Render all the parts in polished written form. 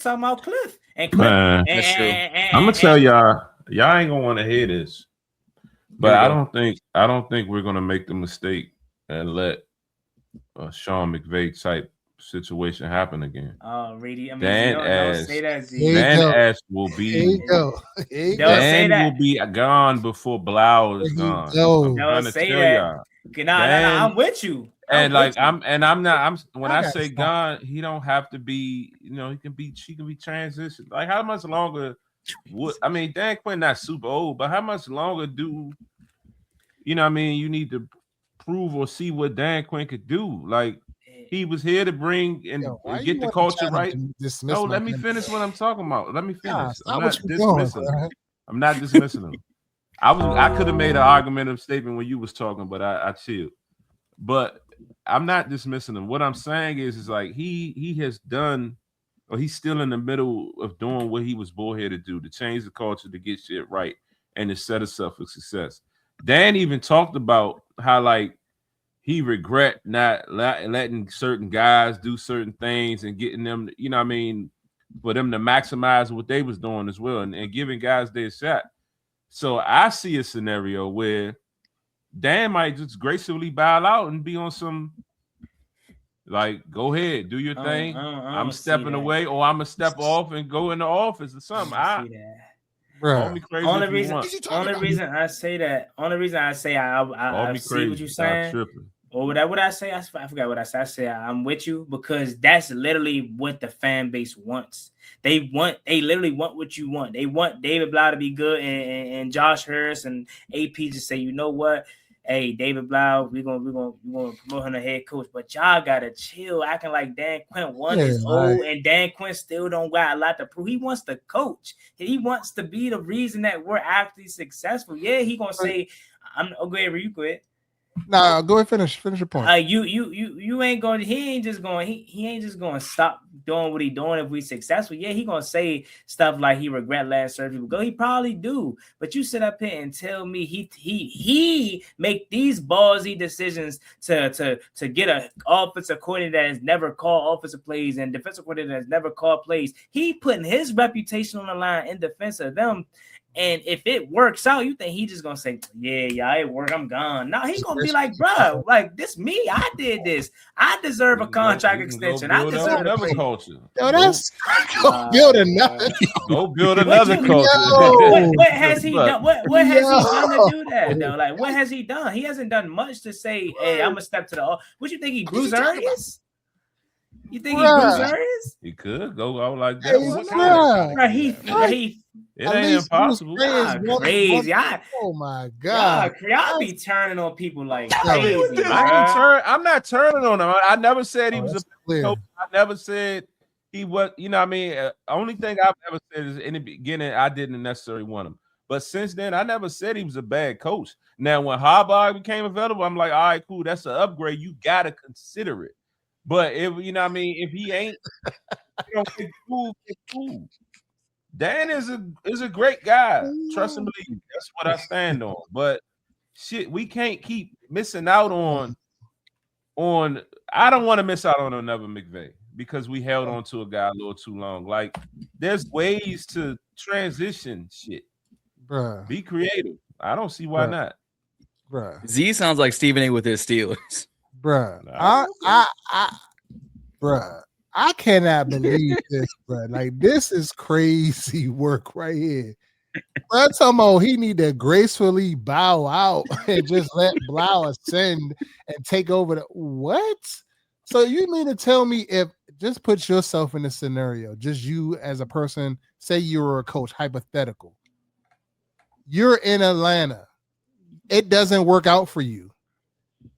talking about Cliff and Cliff. Man, that's true. I'm gonna tell y'all ain't gonna want to hear this, but I don't think we're gonna make the mistake and let a Sean McVay type situation happen again. Oh, Reedie, I mean, Dan say that, Z. Dan Ash will be. Don't say Dan that. will be gone before Blough is gone. I'm trying to tell y'all. Nah, I'm with you. When I say gone, he don't have to be, he can be transitioned. Like how much longer Dan Quinn not super old, but how much longer do you need to prove or see what Dan Quinn could do? Like he was here to bring and get the culture right. No, let me finish what I'm talking about. Let me finish. I'm not dismissing him. I could have made an argumentative statement when you was talking, but I chilled. But I'm not dismissing him. What I'm saying is like he has done, or he's still in the middle of doing what he was born here to do, to change the culture, to get shit right, and to set us up for success. Dan even talked about how like he regret not letting certain guys do certain things and getting them, for them to maximize what they was doing as well, and giving guys their shot. So I see a scenario where Dan might just gracefully bow out and be on some, like, go ahead, do your thing. I'm stepping away, or I'm gonna step off and go in the office or something. Only reason I say that, I see what you're saying. Or what I say? I forgot what I said. I say I'm with you because that's literally what the fan base wants. They literally want what you want. They want David Blough to be good and Josh Harris and AP just say, you know what? Hey, David Blough, we're gonna promote him to head coach, but y'all gotta chill, acting like Dan Quinn is old, and Dan Quinn still don't got a lot to prove. He wants to coach. He wants to be the reason that we're actually successful. Yeah, he gonna say, go ahead, you quit. Nah, go ahead, finish your point. You ain't going. He ain't just going to stop doing what he doing if we successful. Yeah, he gonna say stuff like he regret last surgery. Go, he probably do. But you sit up here and tell me he make these ballsy decisions to get an offensive coordinator that has never called offensive plays and defensive coordinator that has never called plays. He putting his reputation on the line in defense of them. And if it works out, you think he just gonna say, yeah, it worked, I'm gone. No, he gonna be like, bro, like this me, I did this. I deserve a contract extension. I deserve another culture. Yo, that's go build another. Go build another culture. What has he done? What has he done to do that though? Like, what has he done? He hasn't done much to say, hey, I'm gonna step to the. What you think he Bruce Arians? You think he Bruce Arians? He could go out like that. It ain't impossible. Crazy. Oh my god. Y'all be turning on people like crazy. I'm not turning on him. I never said he was a coach. I never said he was, only thing I've ever said is in the beginning, I didn't necessarily want him. But since then, I never said he was a bad coach. Now, when Harbaugh became available, I'm like, all right, cool, that's an upgrade. You gotta consider it. But if if he ain't, it's cool. Dan is a great guy. Trust and believe. That's what I stand on. But shit, we can't keep missing out on. I don't want to miss out on another McVay because we held on to a guy a little too long. Like, there's ways to transition shit. Bruh. Be creative. I don't see why not. Bruh. Z sounds like Stephen A with his Steelers. Bruh. Bruh. I cannot believe this, bro. Like, this is crazy work right here. Bro, talking about he need to gracefully bow out and just let Blough ascend and take over the what? So you mean to tell me just put yourself in the scenario, just you as a person, say you were a coach, hypothetical. You're in Atlanta. It doesn't work out for you.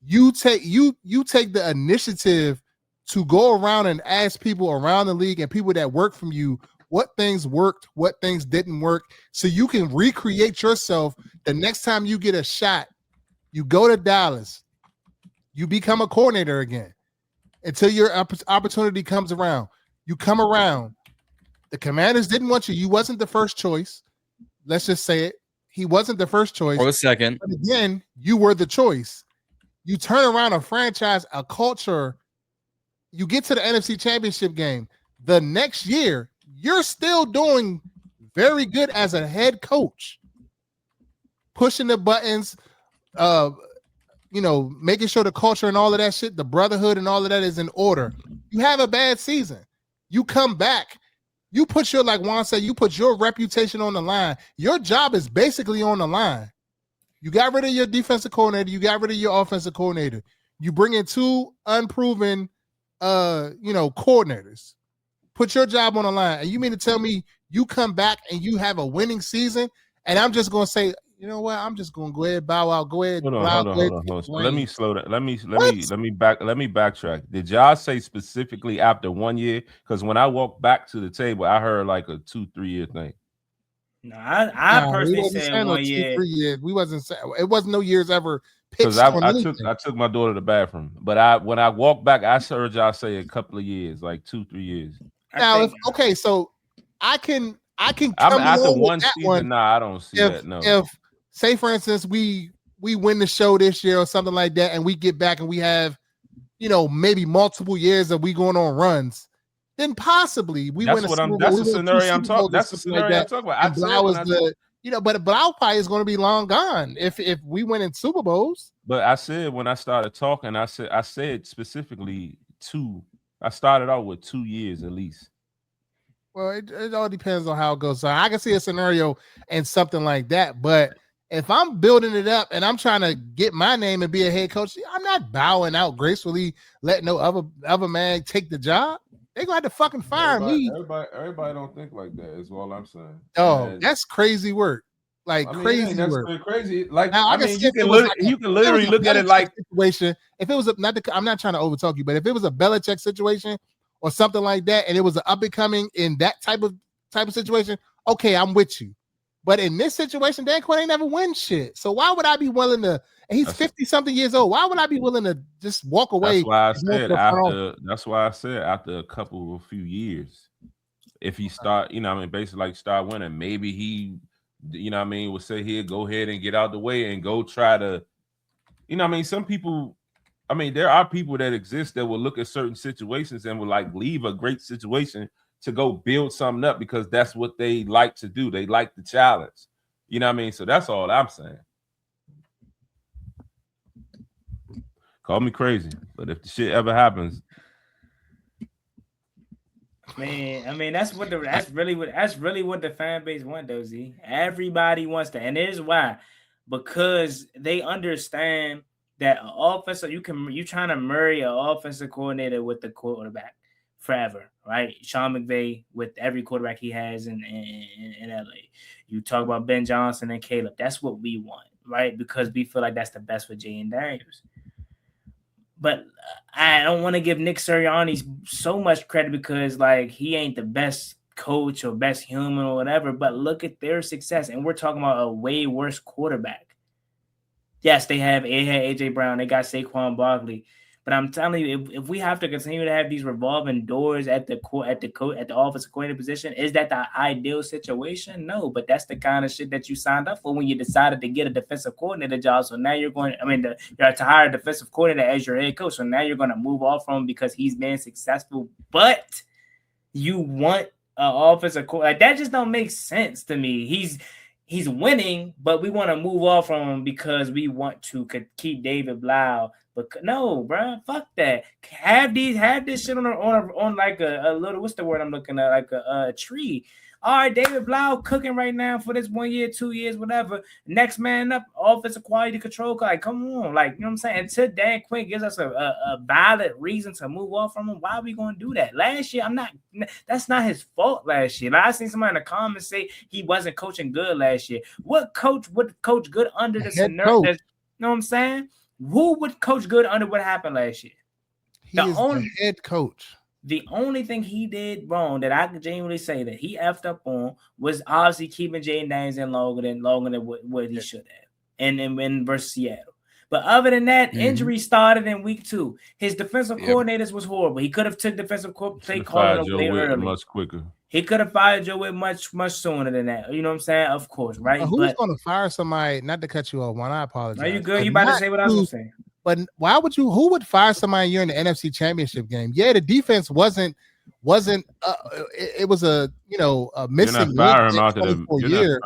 You take the initiative to go around and ask people around the league and people that work from you what things worked, what things didn't work, so you can recreate yourself the next time you get a shot. You go to Dallas, you become a coordinator again until your opportunity comes around. You come around. The Commanders didn't want you. You wasn't the first choice. Let's just say it. He wasn't the first choice. Or the second. But again, you were the choice. You turn around a franchise, a culture. You get to the NFC Championship game. The next year, you're still doing very good as a head coach, pushing the buttons, making sure the culture and all of that shit, the brotherhood and all of that is in order. You have a bad season. You come back. You put like Juan said, you put your reputation on the line. Your job is basically on the line. You got rid of your defensive coordinator. You got rid of your offensive coordinator. You bring in 2 unproven, coordinators. Put your job on the line. And you mean to tell me you come back and you have a winning season? And I'm just going to say, you know what? I'm just going to go ahead, bow out, go ahead. Hold on. So let me slow down. Let me backtrack. Did y'all say specifically after 1 year? Because when I walked back to the table, I heard like a 2-3 year thing. No, I personally said 1 year. 3 years. We wasn't saying it wasn't no years ever. Because I took my daughter to the bathroom, but when I walked back, I heard y'all say a couple of years, like 2-3 years. Now, so I can come after one that season. one. Nah, I don't see that. No. If say for instance we win the show this year or something like that, and we get back and we have, maybe multiple years of we going on runs, then possibly we win. That's the scenario I'm talking. That's the scenario I'm talking about. But Blough probably is going to be long gone if we win in Super Bowls. But I said when I started talking, I said specifically 2. I started out with 2 years at least. Well, it all depends on how it goes. So I can see a scenario and something like that. But if I'm building it up and I'm trying to get my name and be a head coach, I'm not bowing out gracefully, letting no other man take the job. They're gonna have to fucking fire me. Everybody don't think like that. Is all I'm saying. Oh, that's crazy work. Crazy work. Crazy. Like now, you can literally look at it like situation. If it was I'm not trying to overtalk you, but if it was a Belichick situation or something like that, and it was an up and coming in that type of situation, okay, I'm with you. But in this situation, Dan Quinn ain't never win shit. So why would I be willing to? And he's 50-something years old. Why would I be willing to just walk away? That's why I said after a few years, if he start, basically like start winning, maybe he, would say here, go ahead and get out the way and go try to, some people. There are people that exist that will look at certain situations and will like leave a great situation to go build something up because that's what they like to do. They like the challenge. So that's all I'm saying. Call me crazy, but if the shit ever happens, man, that's really what the fan base wants, though. Z, everybody wants that, and here's why: because they understand that an offensive you trying to marry an offensive coordinator with the quarterback forever, right? Sean McVay with every quarterback he has in LA. You talk about Ben Johnson and Caleb. That's what we want, right? Because we feel like that's the best for Jay and Daniels. But I don't want to give Nick Sirianni so much credit because like he ain't the best coach or best human or whatever. But look at their success, and we're talking about a way worse quarterback. Yes, they had AJ Brown, they got Saquon Barkley, but I'm telling you, if we have to continue to have these revolving doors at the offensive coordinator position, is that the ideal situation? No, but that's the kind of shit that you signed up for when you decided to get a defensive coordinator job. So now you're going, you have to hire a defensive coordinator as your head coach. So now you're going to move off from him because he's been successful, but you want an offensive coordinator. Like, that just don't make sense to me. He's winning, but we want to move off from him because we want to keep David Blough. But no, bro, fuck that. Have this shit on like a little, what's the word I'm looking at? Like a tree. All right, David Blough cooking right now for this 1 year, 2 years, whatever. Next man up, offensive quality control. Like, come on. Like, you know what I'm saying? Until Dan Quinn gives us a valid reason to move off from him, why are we going to do that? Last year, that's not his fault last year. Like, I seen somebody in the comments say he wasn't coaching good last year. What coach would coach good under the scenario? You know what I'm saying? Who would coach good under what happened last year? He is the head coach. The only thing he did wrong that I could genuinely say that he effed up on was obviously keeping Jaden Daniels in longer than what he should have, and versus Seattle. But other than that, injury started in week 2. His defensive coordinators was horrible. He could have took defensive play calling away early. Much quicker. He could have fired Joe Witt much sooner than that. You know what I'm saying? Of course, right? Who's going to fire somebody? Not to cut you off, Juan. I apologize. Are you good? You about to say what I was saying? But why would you? Who would fire somebody you're in the NFC Championship game? Yeah, the defense wasn't wasn't. It was a a missing You're not firing link him after the. 24 You're year.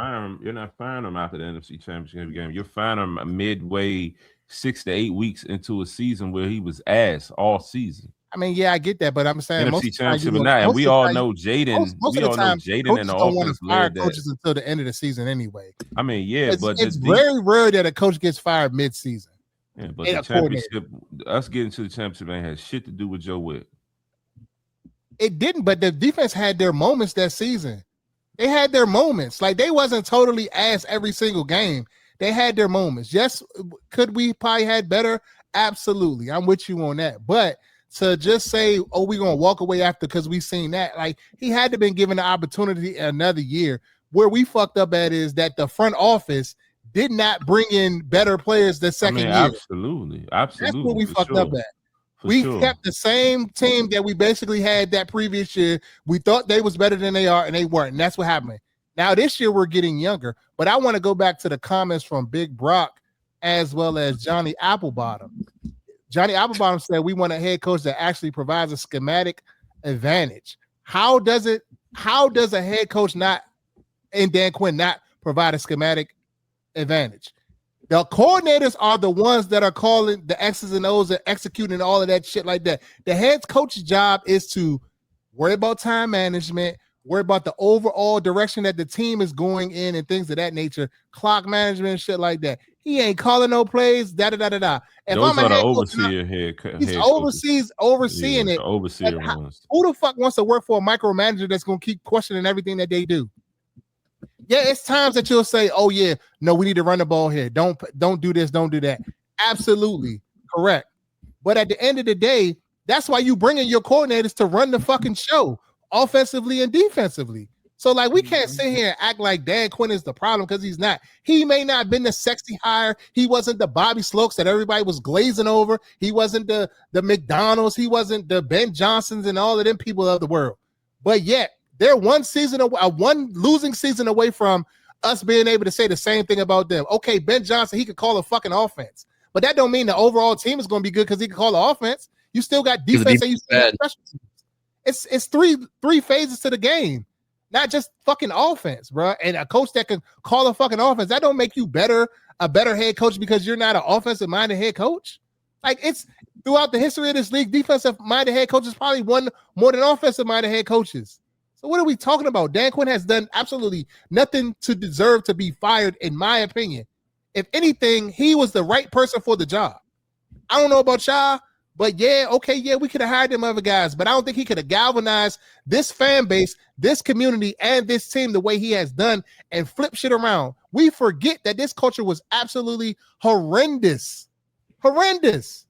not firing him after the NFC Championship game. You're firing him midway 6 to 8 weeks into a season where he was ass all season. I mean, yeah, I get that, but I'm saying NFC Championship and that, and we all know Jaden. Most We of all the time, know Jaden coaches and the don't want to offense fire led that. coaches until the end of the season anyway. I mean, yeah, but it's very rare that a coach gets fired mid-season. Yeah, but the championship, us getting to the championship ain't had shit to do with Joe Witt. It didn't, but the defense had their moments that season. They had their moments. Like, they wasn't totally ass every single game. They had their moments. Yes, could we probably had better? Absolutely. I'm with you on that. But to just say, oh, we're going to walk away after because we seen that, like, he had to been given the opportunity another year. Where we fucked up at is that the front office did not bring in better players the second year. Absolutely. That's what we fucked up at. We kept the same team that we basically had that previous year. We thought they was better than they are, and they weren't. And that's what happened. Now, this year, we're getting younger. But I want to go back to the comments from Big Brock as well as Johnny Applebottom. Johnny Applebottom said, we want a head coach that actually provides a schematic advantage. How does a head coach and Dan Quinn not provide a schematic advantage? The coordinators are the ones that are calling the X's and O's and executing all of that shit like that. The head coach's job is to worry about time management, worry about the overall direction that the team is going in and things of that nature, clock management and shit like that. He ain't calling no plays, da-da-da-da-da. Those are the overseer head he's overseeing it. The overseer ones. Who the fuck wants to work for a micromanager that's going to keep questioning everything that they do? Yeah, it's times that you'll say, oh, yeah, no, we need to run the ball here. Don't do this, don't do that. Absolutely correct. But at the end of the day, that's why you bring in your coordinators to run the fucking show offensively and defensively. So, like, we can't sit here and act like Dan Quinn is the problem because he's not. He may not have been the sexy hire. He wasn't the Bobby Slokes that everybody was glazing over. He wasn't the McDonald's. He wasn't the Ben Johnsons and all of them people of the world. But yet, they're one losing season away from us being able to say the same thing about them. Okay, Ben Johnson, he could call a fucking offense. But that don't mean the overall team is going to be good because he can call the offense. You still got defense and you still got special teams. It's three phases to the game, not just fucking offense, bro. And a coach that can call a fucking offense, that don't make you a better head coach because you're not an offensive-minded head coach. Like, it's throughout the history of this league, defensive-minded head coaches probably won more than offensive-minded head coaches. So what are we talking about? Dan Quinn has done absolutely nothing to deserve to be fired, in my opinion. If anything, he was the right person for the job. I don't know about y'all, but yeah, okay, yeah, we could have hired them other guys, but I don't think he could have galvanized this fan base, this community, and this team the way he has done and flip shit around. We forget that this culture was absolutely horrendous. Horrendous.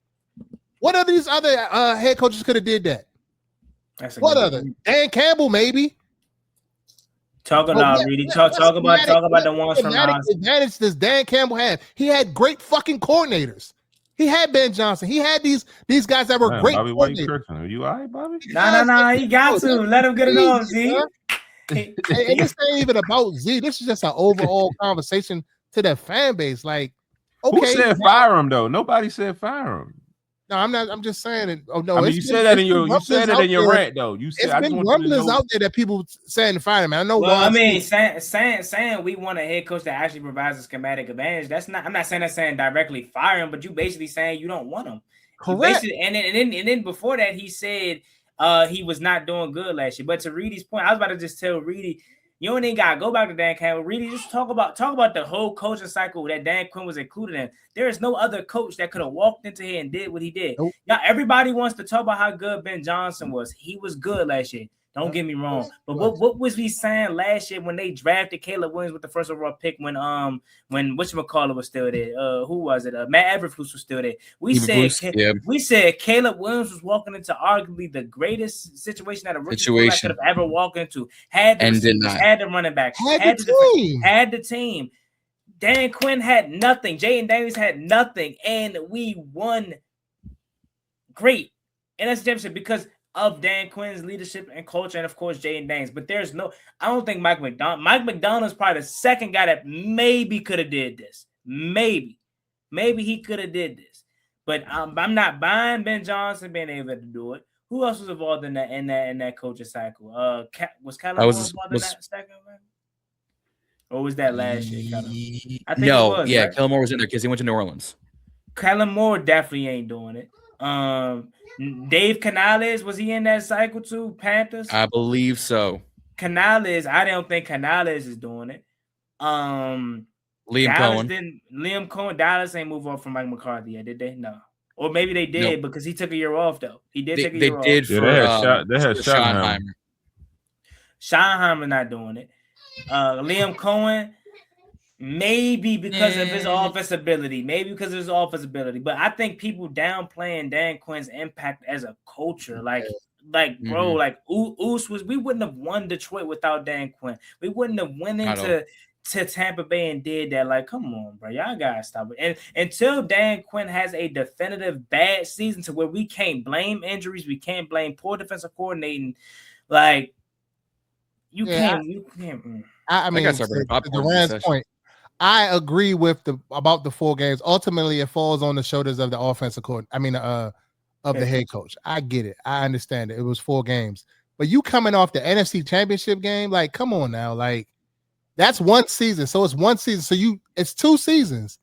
What of these other head coaches could have did that? What other? Dan Campbell, maybe. Talk about Reedie. Talk about the ones from the advantage does Dan Campbell have? He had great fucking coordinators. He had Ben Johnson. He had these guys that were great. Bobby, why you cursing? Are you all right, Bobby? Nah. He got to let him get it on, Z. And this ain't even about Z. This is just an overall conversation to the fan base. Like, okay, who said fire him though? Nobody said fire him. No, I'm not. I'm just saying it. Oh no, I mean, you said that in your rant though. You said it's been rumblings out there that people saying fire him. I know. Well, I mean, saying we want a head coach that actually provides a schematic advantage. That's not. I'm not saying directly fire him, but you basically saying you don't want him. Correct. And then before that, he said he was not doing good last year. But to Reedie's point, I was about to just tell Reedie, you don't even gotta go back to Dan Campbell. Reedie, just talk about the whole coaching cycle that Dan Quinn was included in. There is no other coach that could have walked into here and did what he did. Nope. Now everybody wants to talk about how good Ben Johnson was. He was good last year. Don't get me wrong. But what was we saying last year when they drafted Caleb Williams with the first overall pick when whatchamacallit was still there? Who was it? Matt Everfluss was still there. We said Caleb Williams was walking into arguably the greatest situation that a rookie could have ever walked into. Had the running back, had the team. Dan Quinn had nothing. Jaden Daniels had nothing, and we won great. And that's the championship because of Dan Quinn's leadership and culture, and of course Jaden Daniels. But I don't think Mike McDonald's probably the second guy that maybe could have did this. Maybe he could have did this. But I'm not buying Ben Johnson being able to do it. Who else was involved in that coaching cycle? Was Kellen I Moore was involved in that second one? Or was that last year? I think no, it was, yeah, right? Kellen Moore was in there because he went to New Orleans. Kellen Moore definitely ain't doing it. Dave Canales, was he in that cycle too? Panthers? I believe so. Canales, I don't think Canales is doing it. Liam Dallas Cohen. Liam Cohen, Dallas ain't move on from Mike McCarthy yet, did they? No. Or maybe they did because he took a year off, though. He did take a year off. They did for Schottenheimer. Schottenheimer not doing it. Liam Cohen, maybe because of his offense ability. But I think people downplaying Dan Quinn's impact as a culture. Bro, Oos we wouldn't have won Detroit without Dan Quinn. We wouldn't have went into Tampa Bay and did that. Like, come on, bro. Y'all gotta stop it. And until Dan Quinn has a definitive bad season to where we can't blame injuries, we can't blame poor defensive coordinating. Like, you can't. I mean, to Durant's point, I agree with about the 4 games. Ultimately, it falls on the shoulders of the offensive coordinator. I mean, of the head coach. I get it. I understand it. It was 4 games. But you coming off the NFC Championship game, like, come on now. Like, that's 1 season. So it's 1 season. So it's 2 seasons.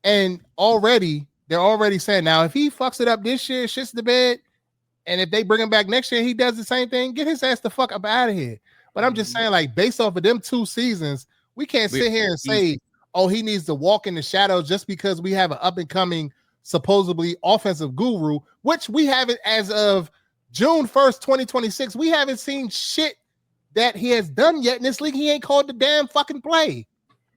And they're already saying, now, if he fucks it up this year, shits the bed, and if they bring him back next year, he does the same thing, get his ass the fuck up out of here. But I'm just saying, like, based off of them 2 seasons, we can't sit here and say, oh, he needs to walk in the shadows just because we have an up-and-coming, supposedly offensive guru, which we haven't, as of June 1st, 2026, we haven't seen shit that he has done yet in this league. He ain't called the damn fucking play.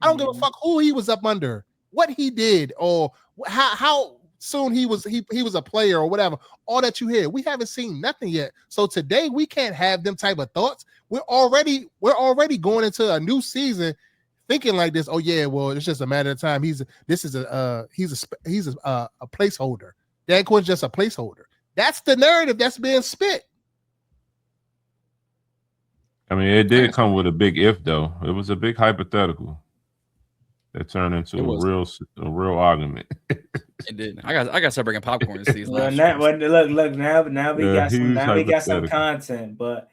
I don't give a fuck who he was up under, what he did, or how soon he was a player or whatever. All that you hear, we haven't seen nothing yet. So today we can't have them type of thoughts. We're already going into a new season thinking like this. Oh yeah, well, it's just a matter of time. He's a placeholder. Dan Quinn's just a placeholder. That's the narrative that's being spit. I mean, it did come with a big if, though. It was a big hypothetical that turned into a real argument. It did. I got to start bringing popcorn to these. Look, now we got some content, but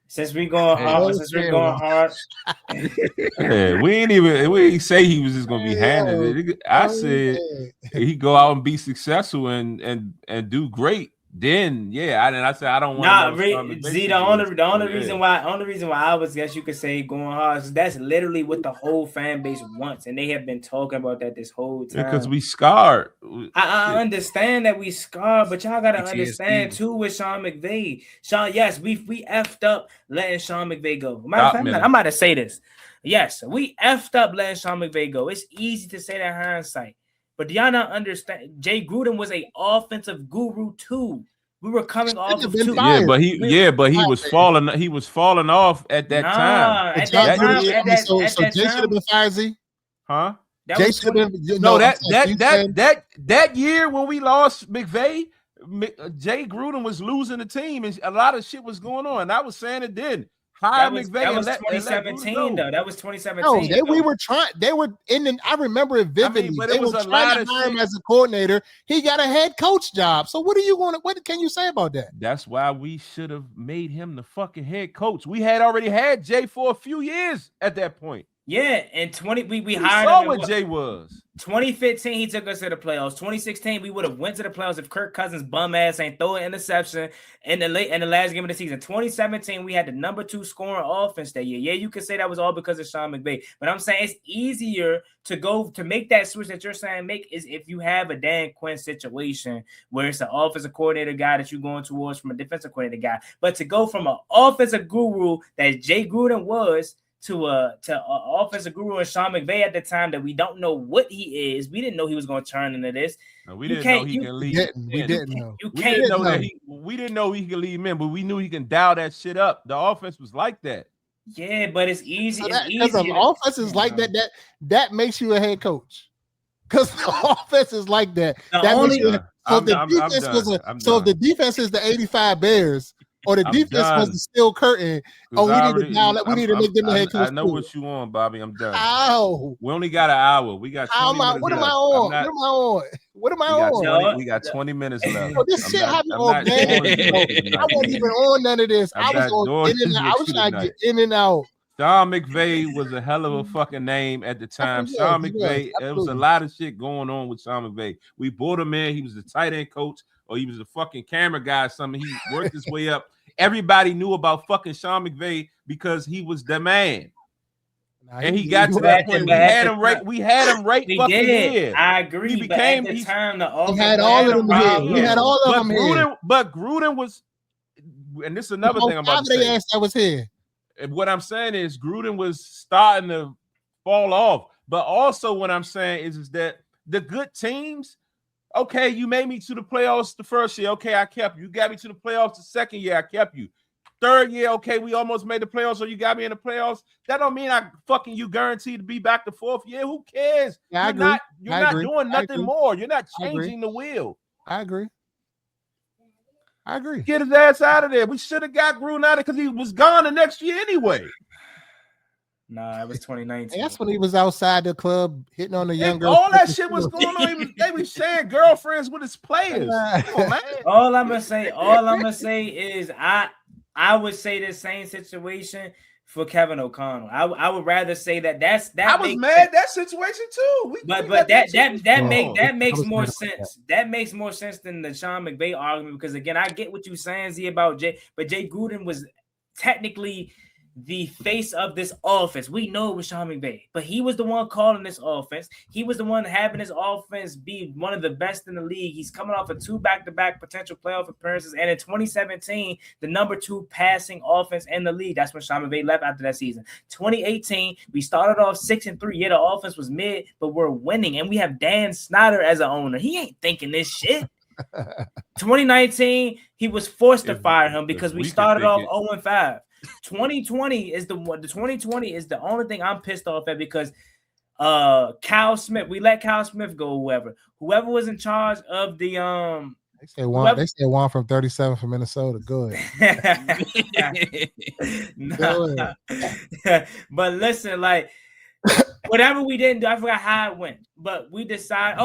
since we going hard, yeah, we ain't say he was just gonna be handed it. I said he go out and be successful and do great. Then I said I don't want. The only reason why I was, guess you could say, going hard is that's literally what the whole fan base wants, and they have been talking about that this whole time. Because we scarred. I understand that we scarred, but y'all gotta understand too with Sean McVay. Yes, we effed up letting Sean McVay go. I'm about to say this. Yes, we effed up letting Sean McVay go. It's easy to say that hindsight. But do y'all not understand? Jay Gruden was an offensive guru too. We were coming off of 2. He was falling. He was falling off at that time. At that time, so Jay should have been fired, Z? Huh? Jay should have been. That year when we lost McVay, Jay Gruden was losing the team, and a lot of shit was going on. And I was saying it did. That was 2017, though. That was 2017. No, we were trying. They were in. I remember it vividly. But they it was were a lot trying of to hire him shit. as a coordinator. He got a head coach job. So what can you say about that? That's why we should have made him the fucking head coach. We had already had Jay for a few years at that point. Yeah, and we hired him. What Jay was. 2015, he took us to the playoffs. 2016, we would have went to the playoffs if Kirk Cousins bum ass ain't throw an interception in the last game of the season. 2017, we had the number 2 scoring offense that year. Yeah, you could say that was all because of Sean McVay, but I'm saying it's easier to make that switch that you're saying is if you have a Dan Quinn situation where it's an offensive coordinator guy that you're going towards from a defensive coordinator guy, but to go from an offensive guru that Jay Gruden was to offensive guru and Sean McVay at the time that we don't know what he is. We didn't know he was going to turn into this. No, we didn't know he can lead. We didn't know. We didn't know he could lead men, but we knew he can dial that shit up. The offense was like that. Yeah, but it's easy. Because the offense is like that. That makes you a head coach. Because the offense is like that. If the defense is the 85 Bears. Or the defense was the Steel Curtain. Oh, we need to make them the head coach. I know what you want, Bobby. I'm done. Ow. We only got an hour. We got 20 minutes. What am I on? What am I on? We got 20 minutes left. Oh, this shit happened on bad. I wasn't even on none of this. I was on in and out. I was trying to get in and out. Sean McVay was a hell of a fucking name at the time. Sean McVay, there was a lot of shit going on with Sean McVay. We brought him in. He was the tight end coach, or he was a fucking camera guy or something. He worked his way up. Everybody knew about fucking Sean McVay because he was the man. And he got to that point. We had him right. We had him right. Fucking here. I agree. He became. He had all of them here. We had all of them here. But Gruden was, and this is another thing I'm about to say. That was here. And what I'm saying is Gruden was starting to fall off. But also what I'm saying is that the good teams, okay, you made me to the playoffs the first year. Okay, I kept you. You got me to the playoffs the second year. I kept you. Third year, okay, we almost made the playoffs, so you got me in the playoffs. That don't mean I fucking you guaranteed to be back the fourth year. Who cares? Yeah, you're not doing nothing more. You're not changing the wheel. I agree. Get his ass out of there. We should have got Gruden out of because he was gone the next year anyway. Nah, it was 2019. That's when he was outside the club hitting on the young girl. All that shit was going on. They were sharing girlfriends with his players. Come on, man. All I'm gonna say is I would say the same situation for Kevin O'Connell. I would rather say that. I was mad that situation too. But that makes more sense. That makes more sense than the Sean McVay argument because again, I get what you're saying, Z, about Jay, but Jay Gruden was technically the face of this offense. We know it was Sean McVay, but he was the one calling this offense. He was the one having this offense be one of the best in the league. He's coming off of 2 back-to-back potential playoff appearances, and in 2017, the number 2 passing offense in the league. That's when Sean McVay left after that season. 2018, we started off 6-3. Yeah, the offense was mid, but we're winning, and we have Dan Snyder as an owner. He ain't thinking this shit. 2019, he was forced to fire him because we started off 0-5. 2020 is the only thing I'm pissed off at because Kyle Smith, we let Kyle Smith go, whoever was in charge of the they said Juan from 37 from Minnesota. Good. But listen, like whatever we didn't do, I forgot how it went, but we decided,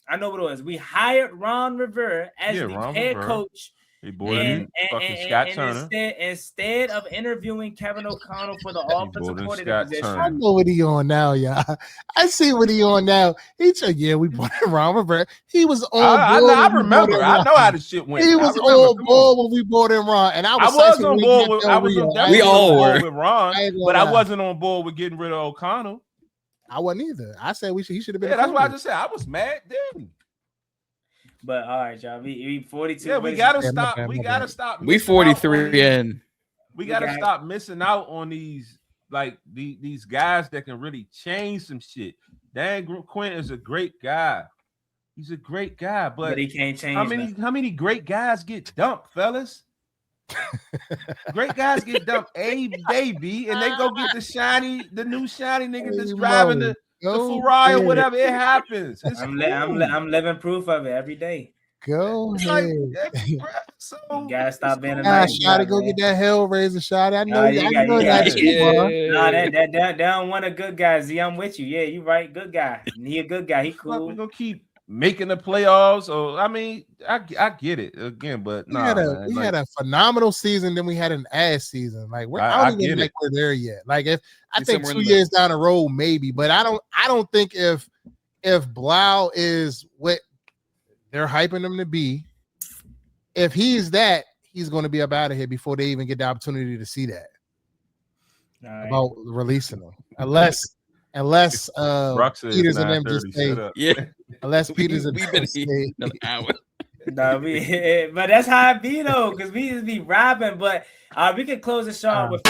I know what it was. We hired Ron Rivera as the head coach. He bought fucking Scott Turner. Instead of interviewing Kevin O'Connell for the offensive coordinator position. I know what he on now, y'all. I see what he on now. He said, yeah, we bought Ron Rivera. He was on board. I remember. I know how the shit went. He was on board when we bought him Ron. And I was on board with we all were with Ron, but I wasn't on board with getting rid of O'Connell. I wasn't either. I said he should have been. Yeah, that's why I just said I was mad then. But all right, y'all. We 42. Yeah, we gotta stop. We gotta stop. We 43 in. We gotta stop missing out on these guys that can really change some shit. Dan Quinn is a great guy. He's a great guy, but he can't change. How many great guys get dumped, fellas? Great guys get dumped, baby, and they go get the new shiny nigga that's driving the Ferrari or whatever. It happens. I'm living proof of it every day. Go ahead. You gotta stop being a nice guy. Go get that Hellraiser shot. I know. That don't want a good guy. Z, I'm with you. Yeah, you right. Good guy. He a good guy. He cool. We're gonna keep making the playoffs. Or I mean, I get it again, but we had a phenomenal season. Then we had an ass season. Like I don't even think we're there yet. Like I think 2 years down the road, maybe. But I don't think if Blough is what they're hyping him to be, if he's that, he's going to be up out of here before they even get the opportunity to see that. About releasing him, unless Peters and them just say, unless Peters and them say, but that's how it be though, because we just be robbing. But we can close the show with.